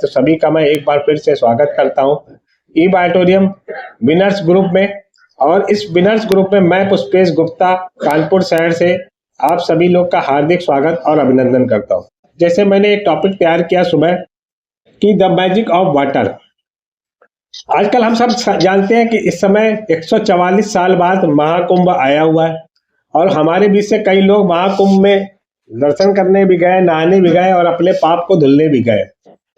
तो सभी का मैं एक बार फिर से स्वागत करता हूं ई बायोटोरियम विनर्स ग्रुप में। और इस विनर्स ग्रुप में मैं पुष्पेश गुप्ता कानपुर शहर से आप सभी लोग का हार्दिक स्वागत और अभिनंदन करता हूं। जैसे मैंने एक टॉपिक तैयार किया सुबह कि द मैजिक ऑफ वाटर। आजकल हम सब जानते हैं कि इस समय 144 साल बाद महाकुंभ आया हुआ है और हमारे बीच से कई लोग महाकुंभ में दर्शन करने भी गए, नहाने भी गए और अपने पाप को धुलने भी गए।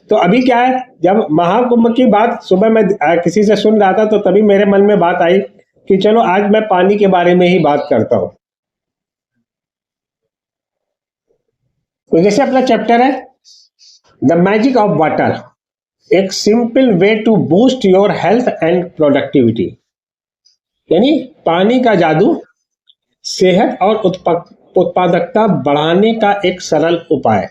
तो अभी क्या है, जब महाकुंभ की बात सुबह मैं किसी से सुन रहा था तो तभी मेरे मन में बात आई कि चलो आज मैं पानी के बारे में ही बात करता हूं। तो जैसे अपना चैप्टर है द मैजिक ऑफ वाटर, एक simple way to boost your health and productivity, यानी पानी का जादू सेहत और उत्पादकता बढ़ाने का एक सरल उपाय।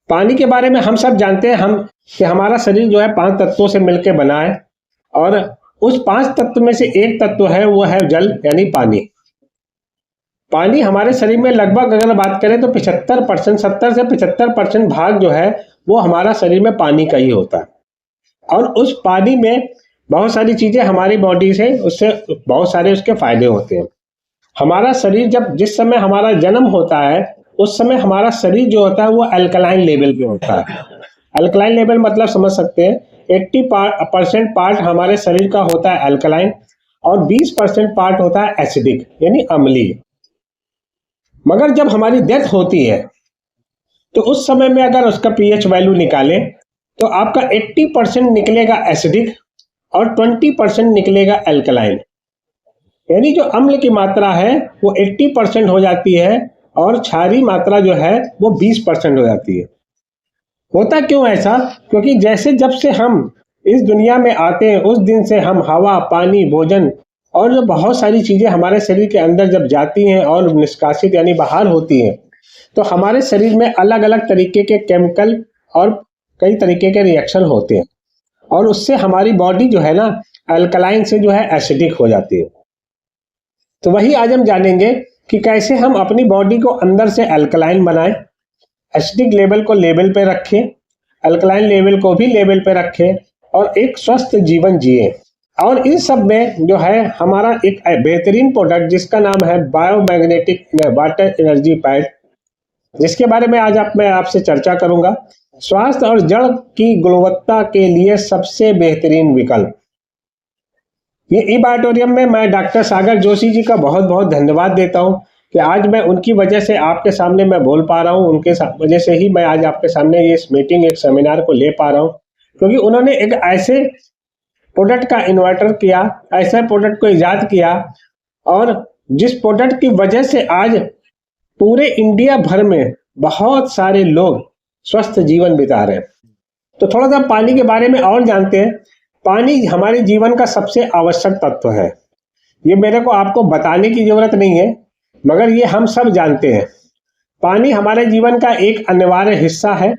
पानी के बारे में हम सब जानते हैं कि हमारा शरीर जो है 5 तत्वों से मिलकर बना है और उस 5 तत्व में से एक तत्व है वो है जल यानी पानी। पानी हमारे शरीर में लगभग अगर बात करें तो 75% 70 से 75% भाग जो है वो हमारा शरीर में पानी का ही होता है। और उस पानी में बहुत सारी चीजें हमारी बॉडी से उससे बहुत सारे उसके फायदे होते हैं। हमारा शरीर जिस समय हमारा जन्म होता है उस समय हमारा शरीर जो होता है वो अल्कलाइन लेवल पे होता है। अल्कलाइन लेवल मतलब समझ सकते हैं 80% पार्ट हमारे शरीर का होता है अल्कलाइन और 20% पार्ट होता है एसिडिक यानी अम्लीय। मगर जब हमारी डेथ होती है तो उस समय में अगर उसका पीएच वैल्यू निकालें तो आपका 80% निकलेगा एसिडिक और 20% निकलेगा अल्कलाइन, यानी जो अम्ल की मात्रा है वो 80% हो जाती है और क्षारीय मात्रा जो है वो 20% हो जाती है। होता क्यों ऐसा? क्योंकि जैसे जब से हम इस दुनिया में आते हैं उस दिन से हम हवा, पानी, भोजन और जो बहुत सारी चीजें हमारे शरीर के अंदर जब जाती हैं और निष्कासित यानी बाहर होती हैं तो हमारे शरीर में अलग अलग तरीके के केमिकल और कई तरीके के रिएक्शन होते हैं और उससे हमारी बॉडी जो है ना अल्कलाइन से जो है एसिडिक हो जाती है। तो वही आज हम जानेंगे कि कैसे हम अपनी बॉडी को अंदर से अल्कलाइन बनाएं, एसिडिक लेवल को लेवल पे रखें, अल्कलाइन लेवल को भी लेवल पे रखें और एक स्वस्थ जीवन जिए। और इस सब में जो है हमारा एक बेहतरीन प्रोडक्ट जिसका नाम है बायोमैग्नेटिक वाटर एनर्जी पैड, जिसके बारे में आज मैं आपसे चर्चा करूंगा। स्वास्थ्य और जड़ की गुणवत्ता के लिए सबसे बेहतरीन विकल्प। ये ई बायोटोरियम में मैं डॉक्टर सागर जोशी जी का बहुत बहुत धन्यवाद देता हूं कि आज मैं उनकी वजह से आपके सामने मैं बोल पा रहा हूं। उनके वजह से ही मैं आज आपके सामने ये मीटिंग एक सेमिनार को ले पा रहा हूं, क्योंकि उन्होंने एक ऐसे प्रोडक्ट का इन्वर्टर किया, ऐसे प्रोडक्ट को इजाद किया और जिस प्रोडक्ट की वजह से आज पूरे इंडिया भर में बहुत सारे लोग स्वस्थ जीवन बिता रहे हैं। तो थोड़ा सा पानी के बारे में और जानते हैं। पानी हमारे जीवन का सबसे आवश्यक तत्व है। ये मेरे को आपको बताने की जरूरत नहीं है, मगर ये हम सब जानते हैं। पानी हमारे जीवन का एक अनिवार्य हिस्सा है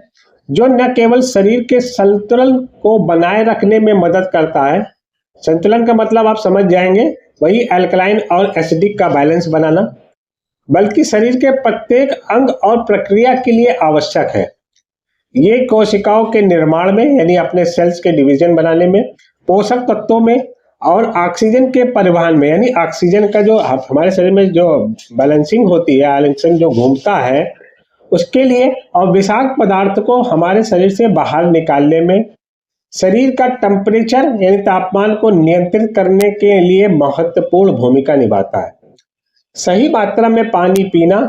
जो न केवल शरीर के संतुलन को बनाए रखने में मदद करता है, संतुलन का मतलब आप समझ जाएंगे वही अल्कलाइन और एसिडिक का बैलेंस बनाना, बल्कि शरीर के प्रत्येक अंग और प्रक्रिया के लिए आवश्यक है। ये कोशिकाओं के निर्माण में यानी अपने सेल्स के डिवीजन बनाने में, पोषक तत्वों में और ऑक्सीजन के परिवहन में, यानी ऑक्सीजन का जो हमारे शरीर में जो बैलेंसिंग होती है, ऑक्सीजन जो घूमता है उसके लिए, और विषाक्त पदार्थ को हमारे शरीर से बाहर निकालने में, शरीर का टेम्परेचर यानी तापमान को नियंत्रित करने के लिए महत्वपूर्ण भूमिका निभाता है। सही मात्रा में पानी पीना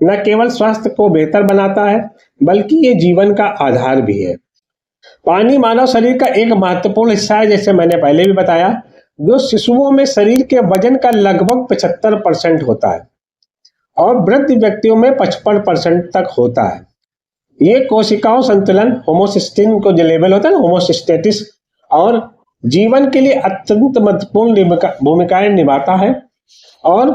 न केवल स्वास्थ्य को बेहतर बनाता है बल्कि ये जीवन का आधार भी है। पानी मानव शरीर का एक महत्वपूर्ण हिस्सा है, जैसे मैंने पहले भी बताया, जो शिशुओं में शरीर के वजन का लगभग 75% होता है और वृद्ध व्यक्तियों में 55% तक होता है। ये कोशिकाओं संतुलन, होमोसिस्टिन को जो लेवल होता है ना, होमोसिस्टेटिस, और जीवन के लिए अत्यंत महत्वपूर्ण भूमिकाएं निभाता है। और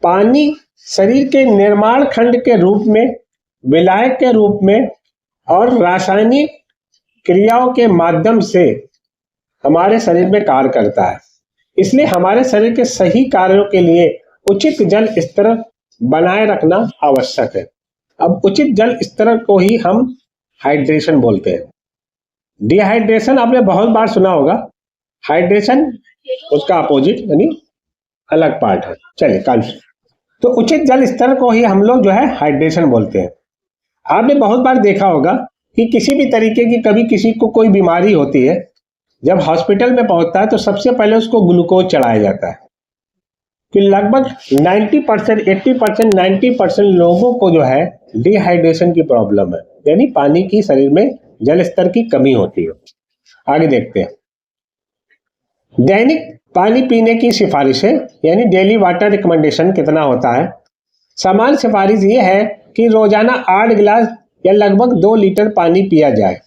पानी शरीर के निर्माण खंड के रूप में, विलायक के रूप में और रासायनिक क्रियाओं के माध्यम से हमारे शरीर में कार्य करता है। इसलिए हमारे शरीर के सही कार्यों के लिए उचित जल स्तर बनाए रखना आवश्यक है। अब उचित जल स्तर को ही हम हाइड्रेशन बोलते हैं। डिहाइड्रेशन आपने बहुत बार सुना होगा, हाइड्रेशन उसका अपोजिट यानी अलग पार्ट है। चलिए कंटिन्यू। तो उचित जल स्तर को ही हम लोग जो है हाइड्रेशन बोलते हैं। आपने बहुत बार देखा होगा कि किसी भी तरीके की कभी किसी को कोई बीमारी होती है, जब हॉस्पिटल में पहुंचता है तो सबसे पहले उसको ग्लूकोज चढ़ाया जाता है कि लगभग 90%, 80%, 90% लोगों को जो है डिहाइड्रेशन की प्रॉब्लम है, यानी पानी की शरीर में जल स्तर की कमी होती है। आगे देखते हैं। दैनिक पानी पीने की सिफारिशें यानी डेली वाटर रिकमेंडेशन कितना होता है। सामान्य सिफारिश ये है कि रोजाना 8 गिलास या लगभग 2 लीटर पानी पिया जाए।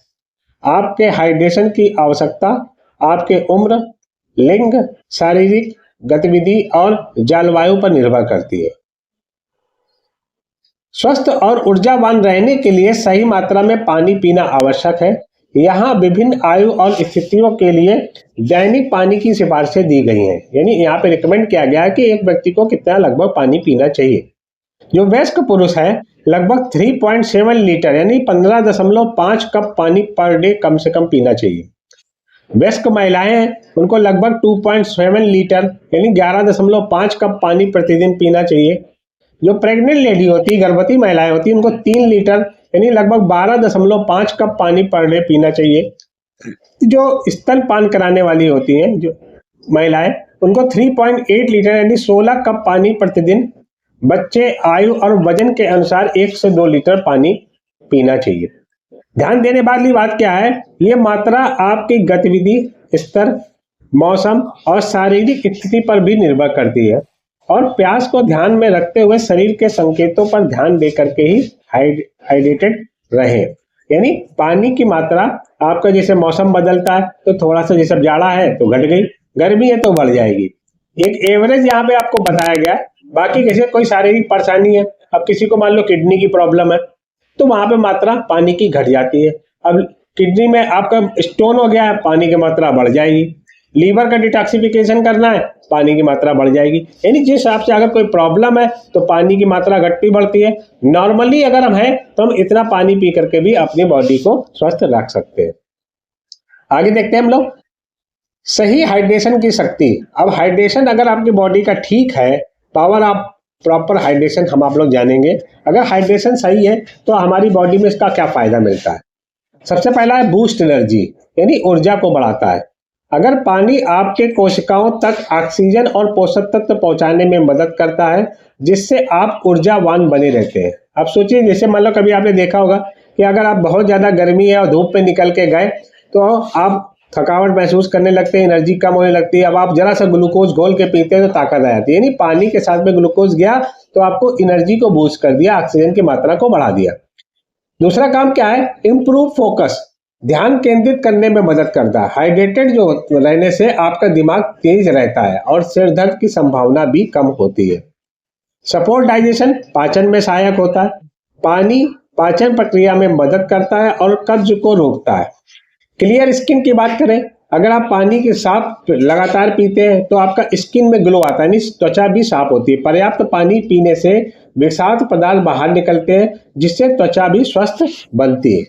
आपके हाइड्रेशन की आवश्यकता आपके उम्र, लिंग, शारीरिक गतिविधि और जलवायु पर निर्भर करती है। स्वस्थ और ऊर्जावान रहने के लिए सही मात्रा में पानी पीना आवश्यक है। यहाँ विभिन्न आयु और स्थितियों के लिए दैनिक पानी की सिफारिशें दी गई हैं, यानी यहाँ पे रिकमेंड किया गया है कि एक व्यक्ति को कितना लगभग पानी पीना चाहिए। जो वयस्क पुरुष है लगभग 3.7 लीटर यानी 15.5 कप पानी पर डे कम से कम पीना चाहिए। वयस्क महिलाएं हैं उनको लगभग 2.7 लीटर यानी 11.5 कप पानी प्रतिदिन पीना चाहिए। जो प्रेग्नेंट लेडी होती है, गर्भवती महिलाएं होती हैं, उनको 3 लीटर यानी लगभग 12.5 कप पानी पर डे पीना चाहिए। जो स्तनपान कराने वाली होती हैं जो महिलाएं, उनको 3.8 लीटर यानी 16 कप पानी प्रतिदिन। बच्चे आयु और वजन के अनुसार 1 से 2 लीटर पानी पीना चाहिए। ध्यान देने वाली बात क्या है, ये मात्रा आपकी गतिविधि स्तर, मौसम और शारीरिक स्थिति पर भी निर्भर करती है और प्यास को ध्यान में रखते हुए शरीर के संकेतों पर ध्यान दे करके ही हाइड्रेटेड रहे। यानी पानी की मात्रा आपका जैसे मौसम बदलता है तो थोड़ा सा, जैसे जाड़ा है तो घट गई, गर्मी है तो बढ़ जाएगी। एक एवरेज यहाँ पे आपको बताया गया है। बाकी जैसे कोई शारीरिक परेशानी है, अब किसी को मान लो किडनी की प्रॉब्लम है तो वहां पे मात्रा पानी की घट जाती है। अब किडनी में आपका स्टोन हो गया है, पानी की मात्रा बढ़ जाएगी। लीवर का डिटॉक्सिफिकेशन करना है, पानी की मात्रा बढ़ जाएगी। यानी जिस हिसाब से अगर कोई प्रॉब्लम है तो पानी की मात्रा घटती बढ़ती है। नॉर्मली अगर हम हैं तो हम इतना पानी पी करके भी अपनी बॉडी को स्वस्थ रख सकते हैं। आगे देखते हैं हम लोग सही हाइड्रेशन की शक्ति। अब हाइड्रेशन अगर आपकी बॉडी का ठीक है, पावर ऑफ प्रॉपर हाइड्रेशन हम आप लोग जानेंगे। अगर हाइड्रेशन सही है तो हमारी बॉडी में इसका क्या फायदा मिलता है। सबसे पहला है बूस्ट एनर्जी, यानी ऊर्जा को बढ़ाता है। अगर पानी आपके कोशिकाओं तक ऑक्सीजन और पोषक तत्व पहुंचाने में मदद करता है जिससे आप ऊर्जावान बने रहते हैं। अब सोचिए, जैसे मान लो कभी आपने देखा होगा कि अगर आप बहुत ज्यादा गर्मी है और धूप पे निकल के गए तो आप थकावट महसूस करने लगते हैं, एनर्जी कम होने लगती है। अब आप जरा सा ग्लूकोज घोल के पीते हैं तो ताकत आ जाती है। यानी पानी के साथ में ग्लूकोज गया तो आपको एनर्जी को बूस्ट कर दिया, ऑक्सीजन की मात्रा को बढ़ा दिया। दूसरा काम क्या है, इंप्रूव फोकस, ध्यान केंद्रित करने में मदद करता है। हाइड्रेटेड जो रहने से आपका दिमाग तेज रहता है और सिर दर्द की संभावना भी कम होती है। सपोर्ट डाइजेशन, पाचन में सहायक होता है। पानी पाचन प्रक्रिया में मदद करता है और कब्ज को रोकता है। क्लियर स्किन की बात करें, अगर आप पानी के साफ लगातार पीते हैं तो आपका स्किन में ग्लो आता है, त्वचा भी साफ होती है। पर्याप्त पानी पीने से विषाक्त पदार्थ बाहर निकलते हैं जिससे त्वचा भी स्वस्थ बनती है।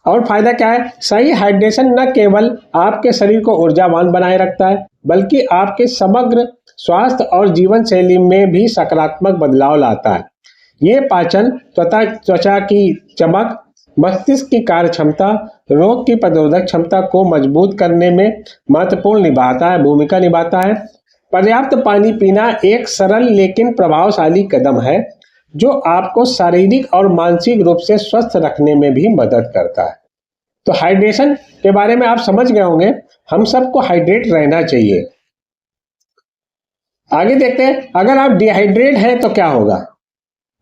और फायदा क्या है, सही हाइड्रेशन न केवल आपके शरीर को ऊर्जावान बनाए रखता है बल्कि आपके समग्र स्वास्थ्य और जीवन शैली में भी सकारात्मक बदलाव लाता है। ये पाचन, त्वचा की चमक, मस्तिष्क की कार्य क्षमता, रोग की प्रतिरोधक क्षमता को मजबूत करने में महत्वपूर्ण भूमिका निभाता है। पर्याप्त पानी पीना एक सरल लेकिन प्रभावशाली कदम है जो आपको शारीरिक और मानसिक रूप से स्वस्थ रखने में भी मदद करता है। तो हाइड्रेशन के बारे में आप समझ गए होंगे, हम सबको हाइड्रेट रहना चाहिए। आगे देखते हैं, अगर आप डिहाइड्रेट हैं तो क्या होगा।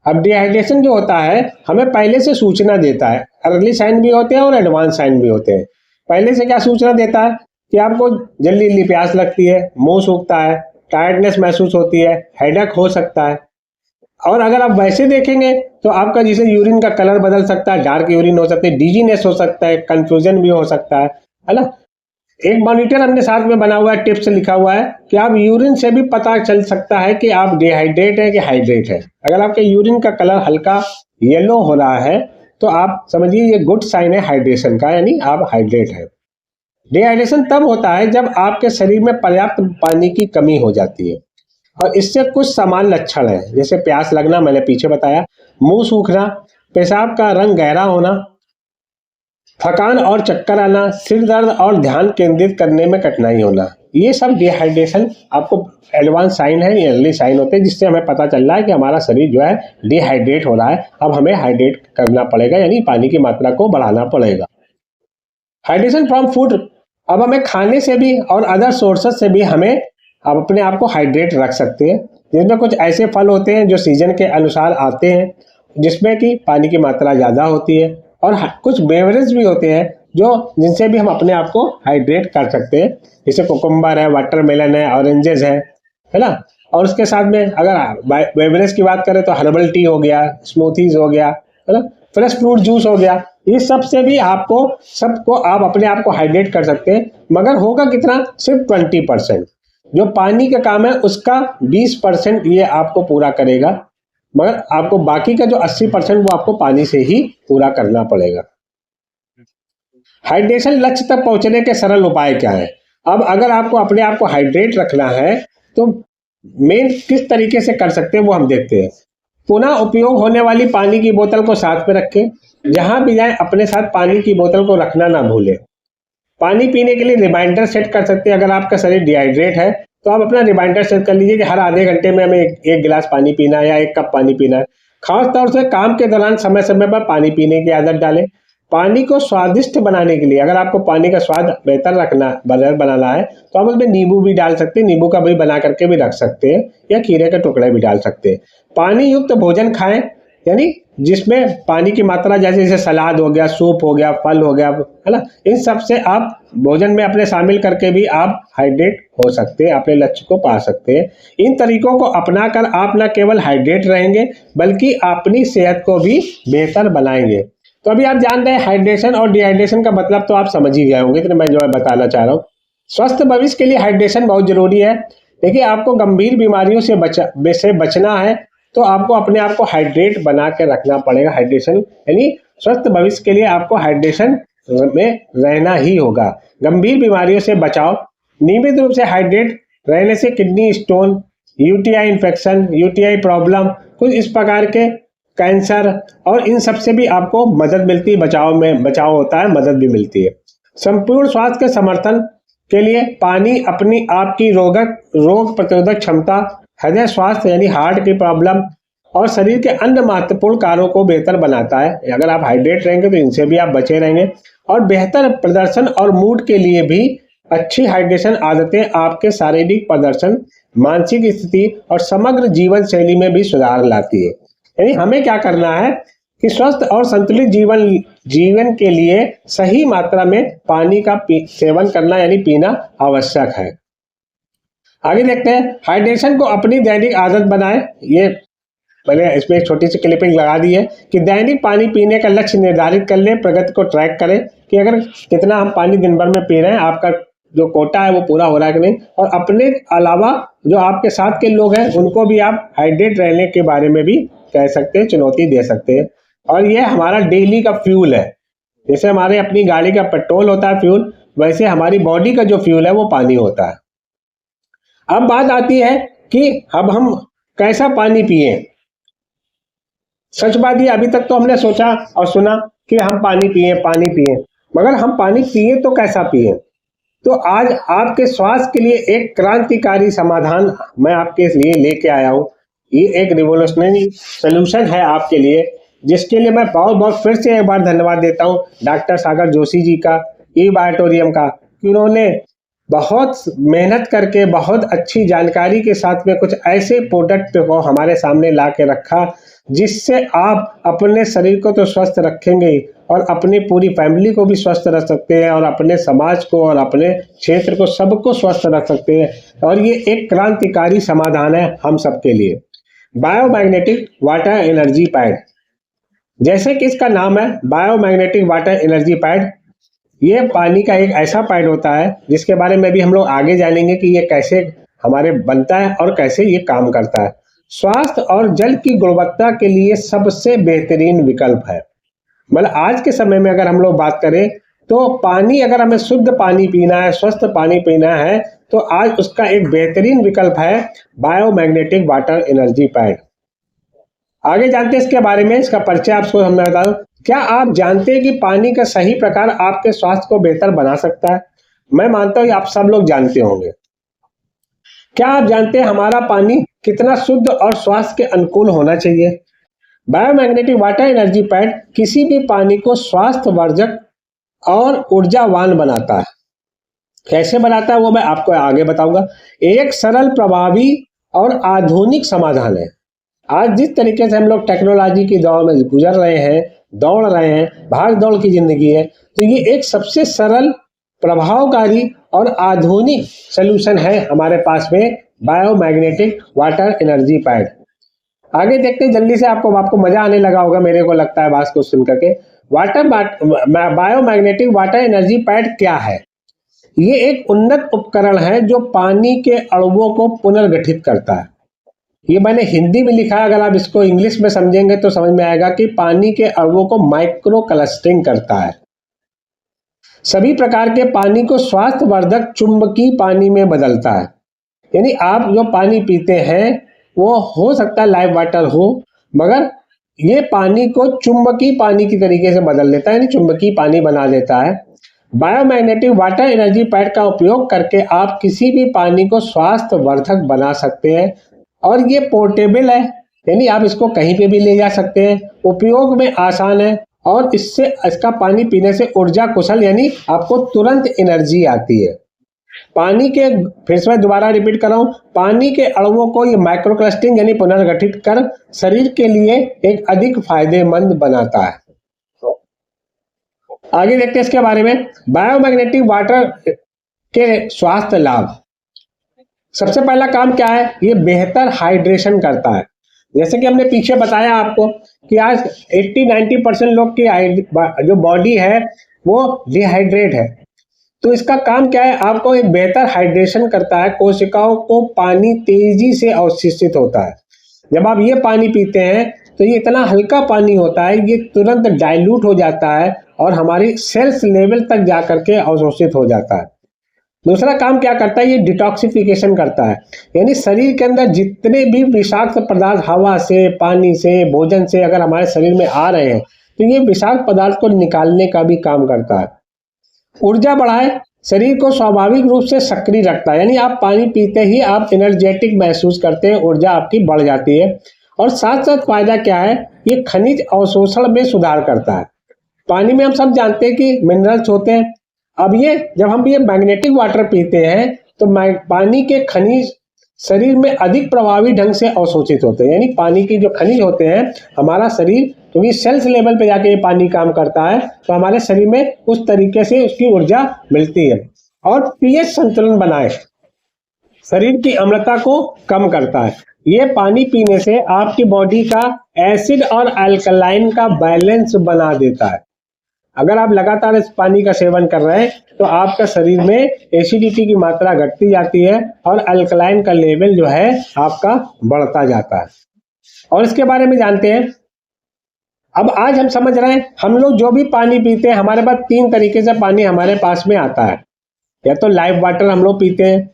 अब डिहाइड्रेशन जो होता है हमें पहले से सूचना देता है। अर्ली साइन भी होते हैं और एडवांस साइन भी होते हैं। पहले से क्या सूचना देता है कि आपको जल्दी जल्दी प्यास लगती है, मुंह सूखता है, टायर्डनेस महसूस होती है, हेडेक हो सकता है। और अगर आप वैसे देखेंगे तो आपका जैसे यूरिन का कलर बदल सकता है, डार्क यूरिन हो सकता है, डिजीनेस हो सकता है, कंफ्यूजन भी हो सकता है ना। एक मॉनिटर हमने साथ में बना हुआ है, टिप्स लिखा हुआ है कि आप यूरिन से भी पता चल सकता है कि आप डिहाइड्रेट है कि हाइड्रेट है। अगर आपके यूरिन का कलर हल्का येलो हो रहा है तो आप समझिए ये गुड साइन है हाइड्रेशन का, यानी आप हाइड्रेट है। डिहाइड्रेशन तब होता है जब आपके शरीर में पर्याप्त पानी की कमी हो जाती है, और इससे कुछ समान लक्षण है, जैसे प्यास लगना, मैंने पीछे बताया, मुंह सूखना, पेशाब का रंग गहरा होना, थकान और चक्कर आना, सिर दर्द और ध्यान केंद्रित करने में कठिनाई होना, ये सब डिहाइड्रेशन आपको एडवांस साइन है, ये अर्ली साइन होते हैं, जिससे हमें पता चल रहा है कि हमारा शरीर जो है डिहाइड्रेट हो रहा है। अब हमें हाइड्रेट करना पड़ेगा, यानी पानी की मात्रा को बढ़ाना पड़ेगा। हाइड्रेशन फ्रॉम फूड, अब हमें खाने से भी और अदर सोर्सेस से भी हमें अब अपने आप को हाइड्रेट रख सकते हैं, जिसमें कुछ ऐसे फल होते हैं जो सीजन के अनुसार आते हैं, जिसमें कि पानी की मात्रा ज़्यादा होती है, और कुछ बेवरेज भी होते हैं जो जिनसे भी हम अपने आप को हाइड्रेट कर सकते हैं, जैसे कोकम्बर है, वाटरमेलन है, ऑरेंजेस है ना। और उसके साथ में अगर बेवरेज की बात करें तो हर्बल टी हो गया, स्मूथीज हो गया, है ना, फ्रेश फ्रूट जूस हो गया, ये सब से भी सबको आप अपने आप को हाइड्रेट कर सकते हैं, मगर होगा कितना, सिर्फ 20%। जो पानी का काम है उसका 20% ये आपको पूरा करेगा, मगर आपको बाकी का जो 80% वो आपको पानी से ही पूरा करना पड़ेगा। हाइड्रेशन लक्ष्य तक पहुंचने के सरल उपाय क्या है? अब अगर आपको अपने आप को हाइड्रेट रखना है तो मेन किस तरीके से कर सकते हैं वो हम देखते हैं। पुनः उपयोग होने वाली पानी की बोतल को साथ में रखें, जहां भी जाए अपने साथ पानी की बोतल को रखना ना भूलें। पानी पीने के लिए रिमाइंडर सेट कर सकते हैं। अगर आपका शरीर डिहाइड्रेट है तो आप अपना रिमाइंडर सेट कर लीजिए कि हर आधे घंटे में हमें एक गिलास पानी पीना है या 1 कप पानी पीना है। खास तौर से काम के दौरान समय समय पर पानी पीने की आदत डालें। पानी को स्वादिष्ट बनाने के लिए, अगर आपको पानी का स्वाद बेहतर बनाना है तो आप उसमें नींबू भी डाल सकते हैं, नींबू का भी बना करके भी रख सकते हैं, या खीरे के टुकड़े भी डाल सकते हैं। पानी युक्त भोजन खाएं, यानी जिसमें पानी की मात्रा जैसे सलाद हो गया, सूप हो गया, फल हो गया, है ना, इन सब से आप भोजन में अपने शामिल करके भी आप हाइड्रेट हो सकते हैं, अपने लक्ष्य को पा सकते हैं। इन तरीकों को अपनाकर आप न केवल हाइड्रेट रहेंगे बल्कि अपनी सेहत को भी बेहतर बनाएंगे। तो अभी आप जान रहे हैं हाइड्रेशन और डिहाइड्रेशन का मतलब तो आप समझ ही गए होंगे, तो मैं जो है बताना चाह रहा हूँ। स्वस्थ भविष्य के लिए हाइड्रेशन बहुत जरूरी है। देखिए, आपको गंभीर बीमारियों से बचना है तो आपको अपने आप को हाइड्रेट बना के रखना पड़ेगा। हाइड्रेशन यानी स्वस्थ भविष्य के लिए आपको हाइड्रेशन में रहना ही होगा। गंभीर बीमारियों से बचाव, नियमित रूप से हाइड्रेट रहने से kidney stone, UTI infection, UTI problem, कुछ इस प्रकार के कैंसर और इन सब से भी आपको मदद मिलती है, बचाव होता है, मदद भी मिलती है। संपूर्ण स्वास्थ्य के समर्थन के लिए पानी अपनी आपकी रोग प्रतिरोधक क्षमता, हृदय स्वास्थ्य यानी हार्ट की प्रॉब्लम और शरीर के अन्य महत्वपूर्ण कार्यों को बेहतर बनाता है। अगर आप हाइड्रेट रहेंगे तो इनसे भी आप बचे रहेंगे। और बेहतर प्रदर्शन और मूड के लिए भी अच्छी हाइड्रेशन आदतें आपके शारीरिक प्रदर्शन, मानसिक स्थिति और समग्र जीवन शैली में भी सुधार लाती है। यानी हमें क्या करना है कि स्वस्थ और संतुलित जीवन के लिए सही मात्रा में पानी का सेवन करना यानी पीना आवश्यक है। आगे देखते हैं, हाइड्रेशन को अपनी दैनिक आदत बनाएं। ये मैंने इसमें एक छोटी सी क्लिपिंग लगा दी है कि दैनिक पानी पीने का लक्ष्य निर्धारित कर लें, प्रगति को ट्रैक करें कि अगर कितना हम पानी दिन भर में पी रहे हैं, आपका जो कोटा है वो पूरा हो रहा है कि नहीं। और अपने अलावा जो आपके साथ के लोग हैं उनको भी आप हाइड्रेट रहने के बारे में भी कह सकते हैं, चुनौती दे सकते हैं। और ये हमारा डेली का फ्यूल है। जैसे हमारे अपनी गाड़ी का पेट्रोल होता है फ्यूल, वैसे हमारी बॉडी का जो फ्यूल है वो पानी होता है। अब बात आती है कि अब हम कैसा पानी पिए। सच बात ये, अभी तक तो हमने सोचा और सुना कि हम पानी पिए, मगर हम पानी पिए तो कैसा पिए। तो आज आपके स्वास्थ्य के लिए एक क्रांतिकारी समाधान मैं आपके लिए लेके आया हूँ। ये एक रिवोल्यूशनरी सोल्यूशन है आपके लिए, जिसके लिए मैं बहुत बहुत फिर से एक बार धन्यवाद देता हूँ डॉक्टर सागर जोशी जी का, ई बायोटोरियम का, कि उन्होंने बहुत मेहनत करके बहुत अच्छी जानकारी के साथ में कुछ ऐसे प्रोडक्ट को हमारे सामने ला के रखा, जिससे आप अपने शरीर को तो स्वस्थ रखेंगे और अपनी पूरी फैमिली को भी स्वस्थ रख सकते हैं, और अपने समाज को और अपने क्षेत्र को सबको स्वस्थ रख सकते हैं। और ये एक क्रांतिकारी समाधान है हम सबके लिए। बायोमैग्नेटिक वाटर एनर्जी पैड, जैसे कि इसका नाम है बायोमैग्नेटिक वाटर एनर्जी पैड, ये पानी का एक ऐसा पैड होता है जिसके बारे में भी हम लोग आगे जानेंगे कि ये कैसे हमारे बनता है और कैसे ये काम करता है। स्वास्थ्य और जल की गुणवत्ता के लिए सबसे बेहतरीन विकल्प है। मतलब आज के समय में अगर हम लोग बात करें तो पानी, अगर हमें शुद्ध पानी पीना है, स्वस्थ पानी पीना है, तो आज उसका एक बेहतरीन विकल्प है बायोमैग्नेटिक वाटर एनर्जी पैड। आगे जानते हैं इसके बारे में, इसका परिचय आपको हम बता दूं। क्या आप जानते हैं कि पानी का सही प्रकार आपके स्वास्थ्य को बेहतर बना सकता है? मैं मानता हूं आप सब लोग जानते होंगे। क्या आप जानते हैं हमारा पानी कितना शुद्ध और स्वास्थ्य के अनुकूल होना चाहिए? बायोमैग्नेटिक वाटर एनर्जी पैड किसी भी पानी को स्वास्थ्यवर्धक और ऊर्जावान बनाता है। कैसे बनाता है वो मैं आपको आगे बताऊंगा। एक सरल, प्रभावी और आधुनिक समाधान है। आज जिस तरीके से हम लोग टेक्नोलॉजी की दौर में गुजर रहे हैं, दौड़ रहे हैं, भाग दौड़ की जिंदगी है, तो ये एक सबसे सरल, प्रभावकारी और आधुनिक सलूशन है हमारे पास में बायोमैग्नेटिक वाटर एनर्जी पैड। आगे देखते हैं जल्दी से, आपको मजा आने लगा होगा मेरे को लगता है बात को सुन करके। बायोमैग्नेटिक वाटर एनर्जी पैड क्या है? ये एक उन्नत उपकरण है जो पानी के अणुओं को पुनर्गठित करता है। ये मैंने हिंदी में लिखा है, अगर आप इसको इंग्लिश में समझेंगे तो समझ में आएगा कि पानी के अणुओं को माइक्रो क्लस्टरिंग करता है। सभी प्रकार के पानी को स्वास्थ्यवर्धक चुंबकीय पानी में बदलता है। यानी आप जो पानी पीते हैं वो हो सकता है लाइव वाटर हो, मगर ये पानी को चुंबकीय पानी की तरीके से बदल देता है, यानी चुंबकीय पानी बना देता है। बायोमैग्नेटिक वाटर एनर्जी पैड का उपयोग करके आप किसी भी पानी को स्वास्थ्यवर्धक बना सकते हैं और ये पोर्टेबल है, यानी आप इसको कहीं पे भी ले जा सकते हैं, उपयोग में आसान है और इसका पानी पीने से ऊर्जा कुशल, यानी आपको तुरंत एनर्जी आती है। पानी के, फिर से मैं दोबारा रिपीट कर रहा हूँ, पानी के अणुओं को ये माइक्रो क्लस्टरिंग यानी पुनर्गठित कर शरीर के लिए एक अधिक फायदेमंद बनाता है। आगे देखते हैं इसके बारे में। बायोमैग्नेटिक वाटर के स्वास्थ्य लाभ। सबसे पहला काम क्या है? ये बेहतर हाइड्रेशन करता है। जैसे कि हमने पीछे बताया आपको कि आज 80-90% लोग की जो बॉडी है वो डिहाइड्रेट है, तो इसका काम क्या है? आपको एक बेहतर हाइड्रेशन करता है। कोशिकाओं को पानी तेजी से अवशोषित होता है। जब आप ये पानी पीते हैं तो ये इतना हल्का पानी होता है, ये तुरंत डाइल्यूट हो जाता है और हमारी सेल्स लेवल तक जाकर के अवशोषित हो जाता है। दूसरा काम क्या करता है? ये डिटॉक्सिफिकेशन करता है, यानी शरीर के अंदर जितने भी विषाक्त पदार्थ हवा से, पानी से, भोजन से अगर हमारे शरीर में आ रहे हैं तो ये विषाक्त पदार्थ को निकालने का भी काम करता है। ऊर्जा बढ़ाए, शरीर को स्वाभाविक रूप से सक्रिय रखता है, यानी आप पानी पीते ही आप एनर्जेटिक महसूस करते हैं, ऊर्जा आपकी बढ़ जाती है। और साथ साथ फायदा क्या है? ये खनिज अवशोषण में सुधार करता है। पानी में हम सब जानते हैं कि मिनरल्स होते हैं। अब ये जब हम ये मैग्नेटिक वाटर पीते हैं तो पानी के खनिज शरीर में अधिक प्रभावी ढंग से अवशोषित होते हैं, यानी पानी की जो खनिज होते हैं हमारा शरीर, क्योंकि सेल्स लेवल पे जाके ये पानी काम करता है, तो हमारे शरीर में उस तरीके से उसकी ऊर्जा मिलती है। और पीएच संतुलन बनाए, शरीर की अम्लता को कम करता है। ये पानी पीने से आपकी बॉडी का एसिड और अल्कलाइन का बैलेंस बना देता है। अगर आप लगातार इस पानी का सेवन कर रहे हैं तो आपका शरीर में एसिडिटी की मात्रा घटती जाती है और अल्कलाइन का लेवल जो है आपका बढ़ता जाता है। और इसके बारे में जानते हैं। अब आज हम समझ रहे हैं, हम लोग जो भी पानी पीते हैं हमारे पास 3 तरीके से पानी हमारे पास में आता है। या तो लाइव वाटर हम लोग पीते हैं,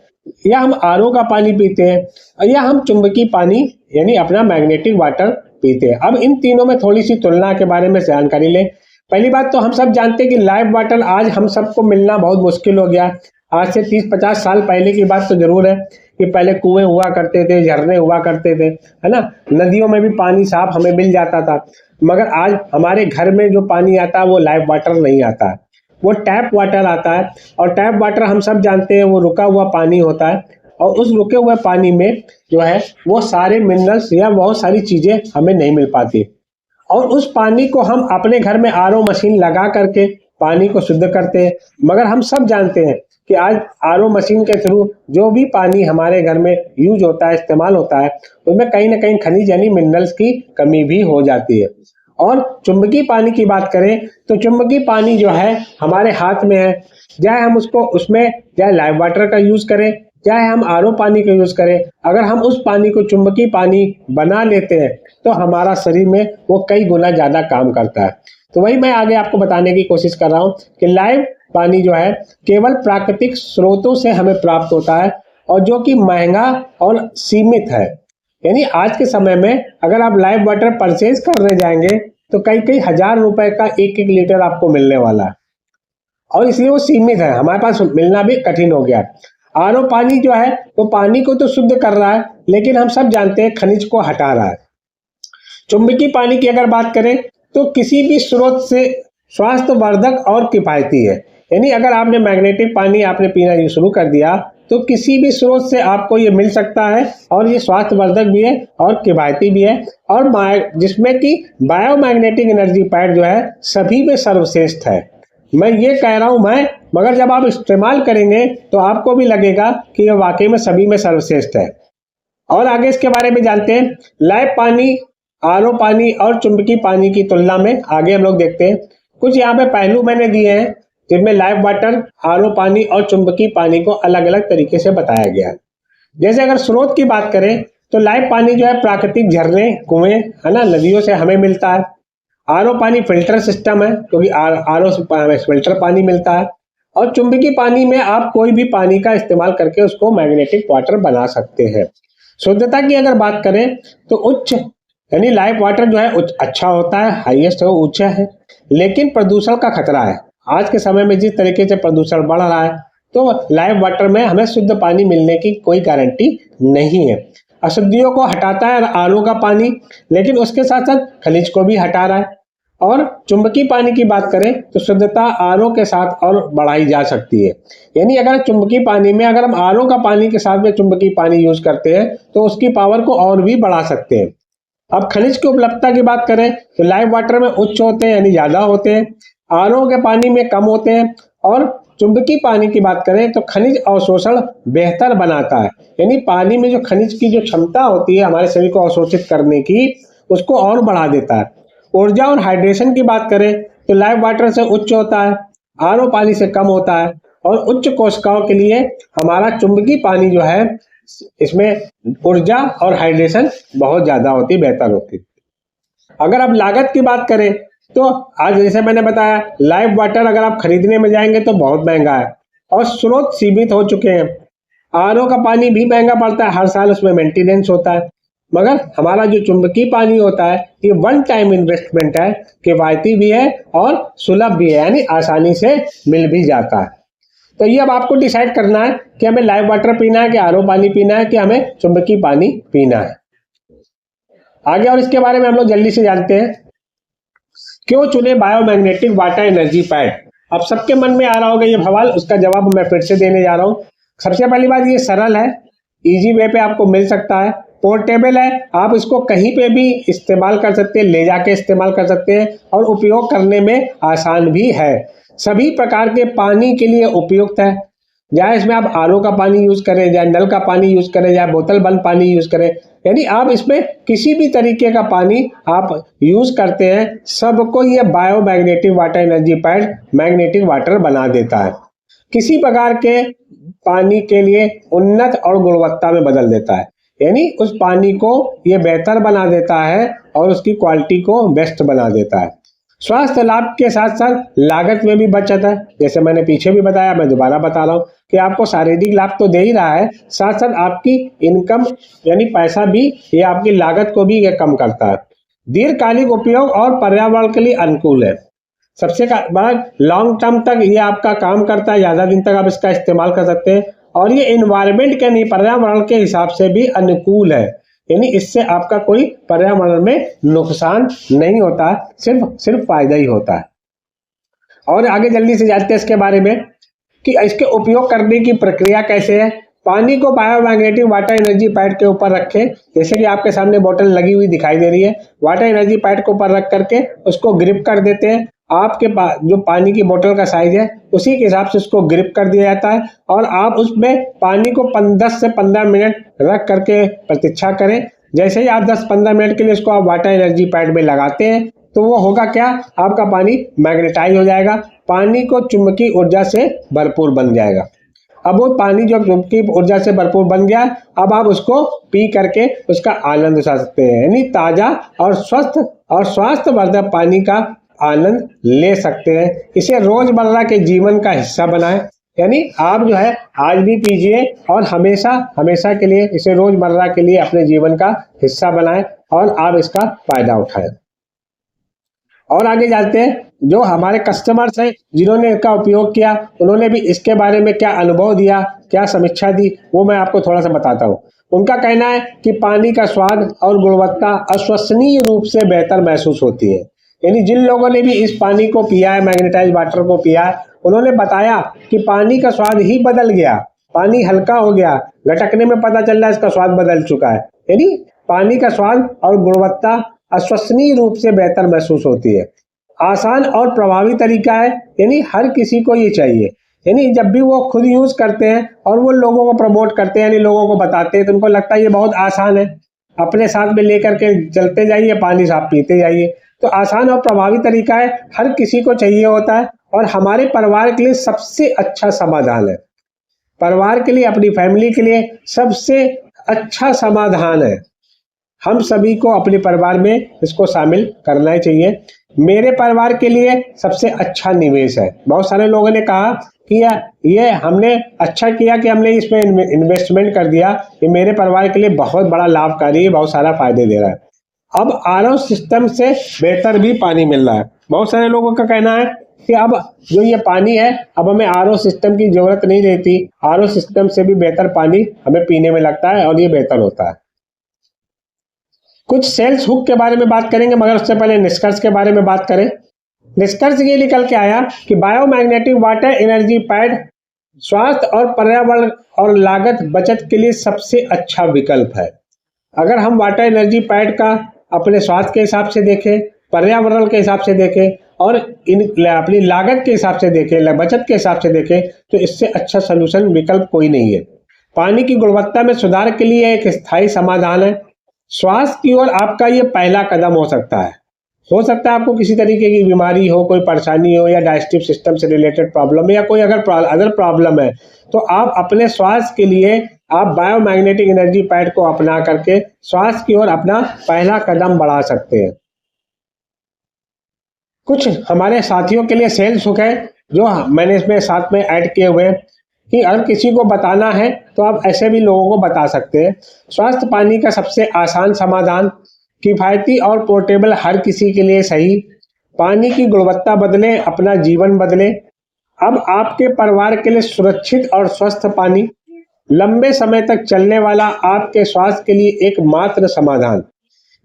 या हम आरओ का पानी पीते हैं, या हम चुंबकीय पानी यानी अपना मैग्नेटिक वाटर पीते हैं। अब इन तीनों में थोड़ी सी तुलना के बारे में जानकारी लें। पहली बात तो हम सब जानते हैं कि लाइव वाटर आज हम सबको मिलना बहुत मुश्किल हो गया। आज से 30-50 साल पहले की बात तो जरूर है कि पहले कुएं हुआ करते थे, झरने हुआ करते थे, है ना, नदियों में भी पानी साफ हमें मिल जाता था। मगर आज हमारे घर में जो पानी आता है वो लाइव वाटर नहीं आता है, वो टैप वाटर आता है। और टैप वाटर हम सब जानते हैं वो रुका हुआ पानी होता है, और उस रुके हुए पानी में जो है वो सारे मिनरल्स या बहुत सारी चीजें हमें नहीं मिल पाती। और उस पानी को हम अपने घर में आरओ मशीन लगा करके पानी को शुद्ध करते हैं। मगर हम सब जानते हैं कि आज आरओ मशीन के थ्रू जो भी पानी हमारे घर में यूज होता है, इस्तेमाल होता है, उसमें कहीं ना कहीं खनिज यानी मिनरल्स की कमी भी हो जाती है। और चुंबकीय पानी की बात करें तो चुंबकीय पानी जो है हमारे हाथ में है, चाहे हम उसको उसमें चाहे लाइव वाटर का यूज करें, चाहे हम आरओ पानी का यूज करें, अगर हम उस पानी को चुंबकीय पानी बना लेते हैं तो हमारा शरीर में वो कई गुना ज्यादा काम करता है। तो वही मैं आगे आपको बताने की कोशिश कर रहा हूँ कि लाइव पानी जो है केवल प्राकृतिक स्रोतों से हमें प्राप्त होता है और जो कि महंगा और सीमित है। यानी आज के समय में अगर आप लाइव वाटर परचेज करने जाएंगे तो कई कई हजार रुपए का एक एक लीटर आपको मिलने वाला है और इसलिए वो सीमित है, हमारे पास मिलना भी कठिन हो गया। आरओ पानी जो है वो पानी को तो शुद्ध कर रहा है, लेकिन हम सब जानते हैं खनिज को हटा रहा है। चुंबकीय पानी की अगर बात करें तो किसी भी स्रोत से स्वास्थ्यवर्धक और किफायती है। यानी अगर आपने मैग्नेटिक पानी आपने पीना शुरू कर दिया तो किसी भी स्रोत से आपको ये मिल सकता है और ये स्वास्थ्यवर्धक भी है और किफायती भी है और जिसमें कि बायोमैग्नेटिक एनर्जी पैड जो है सभी में सर्वश्रेष्ठ है। मैं ये कह रहा हूँ मगर जब आप इस्तेमाल करेंगे तो आपको भी लगेगा कि ये वाकई में सभी में सर्वश्रेष्ठ है। और आगे इसके बारे में जानते हैं। लाइव पानी, आरओ पानी और चुंबकीय पानी की तुलना में आगे हम लोग देखते हैं। कुछ यहाँ पे पहलू मैंने दिए हैं जिनमें लाइव वाटर, आरओ पानी और चुंबकीय पानी को अलग अलग तरीके से बताया गया है। जैसे अगर स्रोत की बात करें तो लाइव पानी जो है प्राकृतिक झरने, कुएं, है ना, नदियों से हमें मिलता है। आरओ पानी फिल्टर सिस्टम है क्योंकि आरओ से फिल्टर पानी मिलता है। और चुंबकीय पानी में आप कोई भी पानी का इस्तेमाल करके उसको मैग्नेटिक वाटर बना सकते हैं। शुद्धता की अगर बात करें तो उच्च यानी लाइव वाटर जो है अच्छा होता है, हाईएस्ट है, उच्च है, लेकिन प्रदूषण का खतरा है। आज के समय में जिस तरीके से प्रदूषण बढ़ रहा है तो लाइव वाटर में हमें शुद्ध पानी मिलने की कोई गारंटी नहीं है। अशुद्धियों को हटाता है आरओ का पानी, लेकिन उसके साथ साथ खनिज को भी हटा रहा है। और चुंबकीय पानी की बात करें तो शुद्धता आरओ के साथ और बढ़ाई जा सकती है। यानी अगर चुंबकीय पानी में अगर हम आरओ का पानी के साथ में चुंबकीय पानी यूज करते हैं तो उसकी पावर को और भी बढ़ा सकते हैं। अब खनिज की उपलब्धता की बात करें तो लाइव वाटर में उच्च होते हैं यानी ज्यादा होते हैं, आरओ के पानी में कम होते हैं। और चुंबकीय पानी की बात करें तो खनिज अवशोषण बेहतर बनाता है। यानी पानी में जो खनिज की जो क्षमता होती है हमारे शरीर को अवशोषित करने की, उसको और बढ़ा देता है। ऊर्जा और हाइड्रेशन की बात करें तो लाइव वाटर से उच्च होता है, आरओ पानी से कम होता है। और उच्च कोशिकाओं के लिए हमारा चुंबकीय पानी जो है इसमें ऊर्जा और हाइड्रेशन बहुत ज्यादा होती, बेहतर होती। अगर आप लागत की बात करें तो आज जैसे मैंने बताया लाइव वाटर अगर आप खरीदने में जाएंगे तो बहुत महंगा है और स्रोत सीमित हो चुके हैं। आरओ का पानी भी महंगा पड़ता है, हर साल उसमें मेंटेनेंस होता है। मगर हमारा जो चुंबकीय पानी होता है ये वन टाइम इन्वेस्टमेंट है, किफायती भी है और सुलभ भी है, यानी आसानी से मिल भी जाता है। तो ये अब आपको डिसाइड करना है कि हमें लाइव वाटर पीना है कि आरओ पानी पीना है कि हमें चुंबकीय पानी पीना है। आगे और इसके बारे में हम लोग जल्दी से जानते हैं। क्यों चुने बायोमैग्नेटिक वाटर एनर्जी पैड? अब सबके मन में आ रहा होगा ये सवाल, उसका जवाब मैं फिर से देने जा रहा हूँ। सबसे पहली बात, ये सरल है, इजी वे पे आपको मिल सकता है, पोर्टेबल है, आप इसको कहीं पे भी इस्तेमाल कर सकते हैं, ले जाके इस्तेमाल कर सकते हैं और उपयोग करने में आसान भी है। सभी प्रकार के पानी के लिए उपयुक्त है, चाहे इसमें आप आरओ का पानी यूज करें, चाहे नल का पानी यूज करें, चाहे बोतल बंद पानी यूज करें, यानी आप इसमें किसी भी तरीके का पानी आप यूज करते हैं, सबको ये biomagnetic water energy pad magnetic water बना देता है। किसी प्रकार के पानी के लिए उन्नत और गुणवत्ता में बदल देता है, यानी उस पानी को ये बेहतर बना देता है और उसकी क्वालिटी को बेस्ट बना देता है। स्वास्थ्य लाभ के साथ साथ लागत में भी बचत है, जैसे मैंने पीछे भी बताया, मैं दोबारा बता रहा हूँ कि आपको शारीरिक लाभ तो दे ही रहा है, साथ साथ आपकी इनकम यानी पैसा भी, ये आपकी लागत को भी ये कम करता है। दीर्घकालिक उपयोग और पर्यावरण के लिए अनुकूल है। सबसे बड़ा, लॉन्ग टर्म तक ये आपका काम करता है, ज्यादा दिन तक आप इसका इस्तेमाल कर सकते हैं। और ये एनवायरमेंट के नहीं, पर्यावरण के हिसाब से भी अनुकूल है, यानी इससे आपका कोई पर्यावरण में नुकसान नहीं होता, सिर्फ फायदा ही होता है। और आगे जल्दी से जानते हैं इसके बारे में कि इसके उपयोग करने की प्रक्रिया कैसे है। पानी को बायोमैग्नेटिक वाटर एनर्जी पैड के ऊपर रखें, जैसे कि आपके सामने बोतल लगी हुई दिखाई दे रही है, वाटर एनर्जी पैड के ऊपर रख करके उसको ग्रिप कर देते हैं। आपके पास जो पानी की बोतल का साइज है उसी के हिसाब से उसको ग्रिप कर दिया जाता है और आप उसमें पानी को 10 से 15 मिनट रख करके प्रतीक्षा करें। जैसे ही आप 10-15 मिनट के लिए इसको आप वाटर एनर्जी पैड में लगाते हैं तो वो होगा क्या, आपका पानी मैग्नेटाइज हो जाएगा, पानी को चुंबकीय ऊर्जा से भरपूर बन जाएगा। अब वो पानी जो चुंबकीय ऊर्जा से भरपूर बन गया, अब आप उसको पी करके उसका आनंद उठा सकते हैं, यानी ताजा और स्वस्थ और स्वास्थ्यवर्धक पानी का आनंद ले सकते हैं। इसे रोजमर्रा के जीवन का हिस्सा बनाएं, यानी आप जो है आज भी पीजिए और हमेशा हमेशा के लिए इसे रोजमर्रा के लिए अपने जीवन का हिस्सा बनाएं और आप इसका फायदा उठाएं। और आगे जाते हैं, जो हमारे कस्टमर्स हैं जिन्होंने इसका उपयोग किया, उन्होंने भी इसके बारे में क्या अनुभव दिया, क्या समीक्षा दी, वो मैं आपको थोड़ा सा बताता हूँ। उनका कहना है कि पानी का स्वाद और गुणवत्ता अविश्वसनीय रूप से बेहतर महसूस होती है। यानी जिन लोगों ने भी इस पानी को पिया है, मैग्नेटाइज वाटर को पिया है, उन्होंने बताया कि पानी का स्वाद ही बदल गया, पानी हल्का हो गया, घटकने में पता चल रहा है इसका स्वाद बदल चुका है। यानी पानी का स्वाद और गुणवत्ता अविश्वसनीय रूप से बेहतर महसूस होती है। आसान और प्रभावी तरीका है, यानी हर किसी को ये चाहिए। यानी जब भी वो खुद यूज करते हैं और वो लोगों को प्रमोट करते हैं, यानी लोगों को बताते हैं, तो उनको लगता है ये बहुत आसान है, अपने साथ में लेकर के चलते जाइए, पानी साफ पीते जाइए। तो आसान और प्रभावी तरीका है, हर किसी को चाहिए होता है और हमारे परिवार के लिए सबसे अच्छा समाधान है। परिवार के लिए, अपनी फैमिली के लिए सबसे अच्छा समाधान है। हम सभी को अपने परिवार में इसको शामिल करना ही चाहिए। मेरे परिवार के लिए सबसे अच्छा निवेश है। बहुत सारे लोगों ने कहा कि ये हमने अच्छा किया कि हमने इसमें इन्वेस्टमेंट कर दिया, ये मेरे परिवार के लिए बहुत बड़ा लाभकारी है, बहुत सारा फायदे दे रहा है। अब आरओ सिस्टम से बेहतर भी पानी मिल रहा है। बहुत सारे लोगों का कहना है कि अब जो ये पानी है, अब हमें आरओ सिस्टम की जरूरत नहीं रहती, आरओ सिस्टम से भी बेहतर पानी हमें पीने में लगता है और ये बेहतर होता है। कुछ सेल्स हुक के बारे में बात करेंगे, मगर उससे पहले निष्कर्ष के बारे में बात करें। निष्कर्ष ये निकल के आया कि बायोमैग्नेटिक वाटर एनर्जी पैड स्वास्थ्य और पर्यावरण और लागत बचत के लिए सबसे अच्छा विकल्प है। अगर हम वाटर एनर्जी पैड का अपने स्वास्थ्य के हिसाब से देखें, पर्यावरण के हिसाब से देखें और अपनी लागत के हिसाब से देखें, बचत के हिसाब से देखें, तो इससे अच्छा सलूशन विकल्प कोई नहीं है। पानी की गुणवत्ता में सुधार के लिए एक स्थायी समाधान है। स्वास्थ्य की ओर आपका ये पहला कदम हो सकता है। हो सकता है आपको किसी तरीके की बीमारी हो, कोई परेशानी हो, या डाइजेस्टिव सिस्टम से रिलेटेड प्रॉब्लम है, या कोई अगर अदर प्रॉब्लम है, तो आप अपने स्वास्थ्य के लिए आप बायोमैग्नेटिक एनर्जी पैड को अपना करके स्वास्थ्य की ओर अपना पहला कदम बढ़ा सकते हैं। कुछ हमारे साथियों के लिए सेल्स हुक है जो मैंने इसमें साथ में ऐड किए हुए हैं कि अगर किसी को बताना है तो आप ऐसे भी लोगों को बता सकते हैं। स्वास्थ्य पानी का सबसे आसान समाधान, किफ़ायती और पोर्टेबल, हर किसी के लिए सही। पानी की गुणवत्ता बदले, अपना जीवन बदले। अब आपके परिवार के लिए सुरक्षित और स्वस्थ पानी, लंबे समय तक चलने वाला, आपके स्वास्थ्य के लिए एकमात्र समाधान।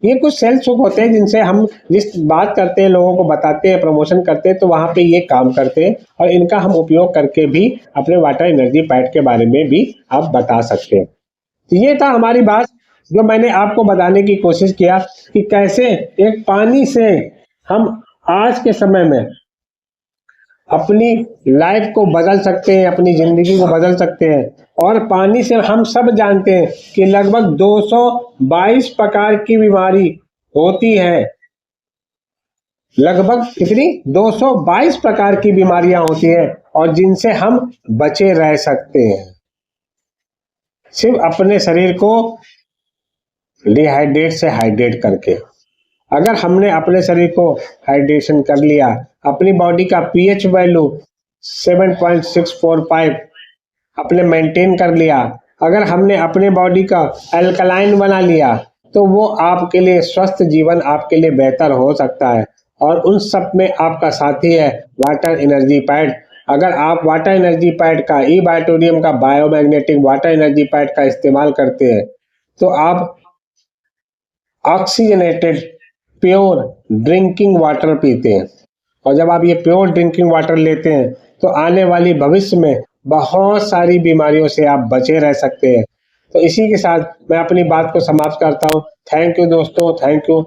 ये कुछ सेल्स हुक होते हैं जिनसे हम जिस बात करते हैं, लोगों को बताते हैं, प्रमोशन करते हैं, तो वहाँ पे ये काम करते हैं और इनका हम उपयोग करके भी अपने वाटर एनर्जी पैड के बारे में भी आप बता सकते हैं। तो ये था हमारी बात, जो मैंने आपको बताने की कोशिश किया कि कैसे एक पानी से हम आज के समय में अपनी लाइफ को बदल सकते हैं, अपनी जिंदगी को बदल सकते हैं। और पानी से हम सब जानते हैं कि लगभग 222 प्रकार की बीमारी होती है। लगभग कितनी? 222 प्रकार की बीमारियां होती हैं और जिनसे हम बचे रह सकते हैं, सिर्फ अपने शरीर को डिहाइड्रेट से हाइड्रेट करके। अगर हमने अपने शरीर को हाइड्रेशन कर लिया, अपनी बॉडी का पीएच वैल्यू 7.645 अपने मेंटेन कर लिया, अगर हमने अपने बॉडी का अल्कलाइन बना लिया, तो वो आपके लिए स्वस्थ जीवन आपके लिए बेहतर हो सकता है। और उन सब में आपका साथी है वाटर एनर्जी पैड। अगर आप वाटर एनर्जी पैड का, ई बायोटोरियम का बायोमैग्नेटिक वाटर एनर्जी पैड का इस्तेमाल करते हैं, तो आप ऑक्सीजनेटेड प्योर ड्रिंकिंग वाटर पीते हैं। और जब आप ये प्योर ड्रिंकिंग वाटर लेते हैं, तो आने वाली भविष्य में बहुत सारी बीमारियों से आप बचे रह सकते हैं। तो इसी के साथ मैं अपनी बात को समाप्त करता हूँ। थैंक यू दोस्तों, थैंक यू।